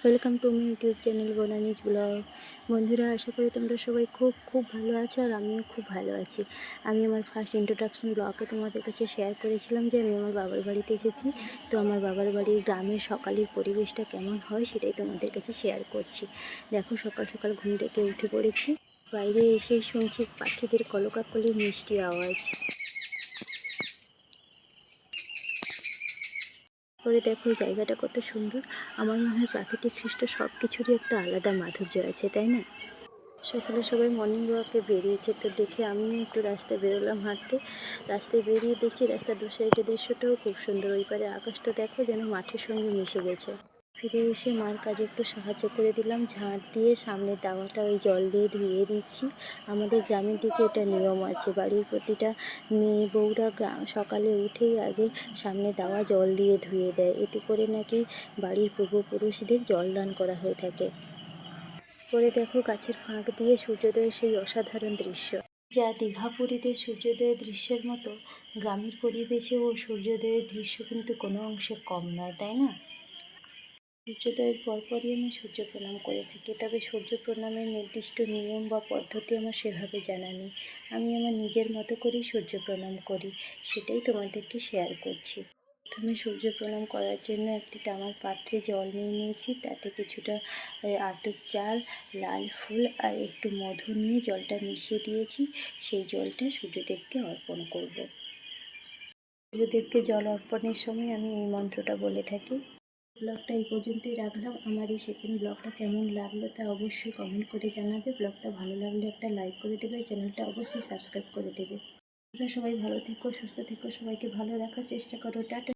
Welcome to my YouTube channel Banani's vlog. বন্ধুরা, আশা করি তোমরা সবাই খুব ভালো আছো, আর আমিও খুব ভালো আছি। আমি আমার ফার্স্ট ইন্ট্রোডাকশন ব্লগে তোমাদের কাছে শেয়ার করেছিলাম যে আমি আমার বাবার বাড়িতে এসেছি। তো আমার বাবার বাড়ির গ্রামের সকালের পরিবেশটা কেমন হয় সেটাই তোমাদের কাছে শেয়ার করছি। দেখো, সকাল সকাল ঘুম থেকে উঠে পড়েছি। বাইরে এসে শুনছি পাখিদের কলকাকলির মিষ্টি আওয়াজ। করে দেখো জায়গাটা কত সুন্দর। আমার মনে হয় প্রাকৃতিক সৃষ্ট সব কিছুরই একটা আলাদা মাধুর্য আছে, তাই না? সকালে সবাই মর্নিং ওয়াকে বেরিয়েছে, তো দেখে আমিও একটু রাস্তায় বেরোলাম হাঁটতে। রাস্তায় বেরিয়ে দেখছি রাস্তার দু সাইডের দৃশ্যটাও খুব সুন্দর। ওই পারে আকাশটা দেখো যেন মাঠের সঙ্গে মিশে গেছে। ফিরে এসে মার কাজে একটু সাহায্য করে দিলাম, ঝাঁট দিয়ে সামনের দাওয়াটা ওই জল দিয়ে ধুয়ে দিচ্ছি। আমাদের গ্রামের দিকে এটা নিয়ম আছে, বাড়ির প্রতিটা মেয়ে বউরা সকালে উঠেই আগে সামনে দাওয়া জল দিয়ে ধুয়ে দেয়, এতে করে নাকি বাড়ির পূর্বপুরুষদের জল দান করা হয়ে থাকে। করে দেখো গাছের ফাঁক দিয়ে সূর্যোদয়ের সেই অসাধারণ দৃশ্য, যা দীঘা পুরীতে সূর্যোদয়ের দৃশ্যের মতো গ্রামের পরিবেশেও সূর্যোদয়ের দৃশ্য কিন্তু কোনো অংশে কম নয়, তাই না? সূর্যোদয়ের পরপরই আমি সূর্য প্রণাম করে থাকি, তবে সূর্য প্রণামের নির্দিষ্ট নিয়ম বা পদ্ধতি আমার সেভাবে জানা নেই। আমি আমার নিজের মতো করেই সূর্য প্রণাম করি, সেটাই তোমাদেরকে শেয়ার করছি। প্রথমে সূর্য প্রণাম করার জন্য একটি তামার পাত্রে জল নিয়ে নিয়েছি, তাতে কিছুটা আতপ চাল, লাল ফুল আর একটু মধু নিয়ে জলটা মিশিয়ে দিয়েছি। সেই জলটা সূর্যদেবকে অর্পণ করব। সূর্যদেবকে জল অর্পণের সময় আমি এই মন্ত্রটা বলে থাকি। ব্লগটা এই পর্যন্তই রাখলাম। আমার এই সেকেন্ড ব্লগটা কেমন লাগলো তা অবশ্যই কমেন্ট করে জানাবে। ব্লগটা ভালো লাগলে একটা লাইক করে দেবে, চ্যানেলটা অবশ্যই সাবস্ক্রাইব করে দেবে। তোমরা সবাই ভালো থেকো, সুস্থ থেকো, সবাইকে ভালো রাখার চেষ্টা করো। টাটা।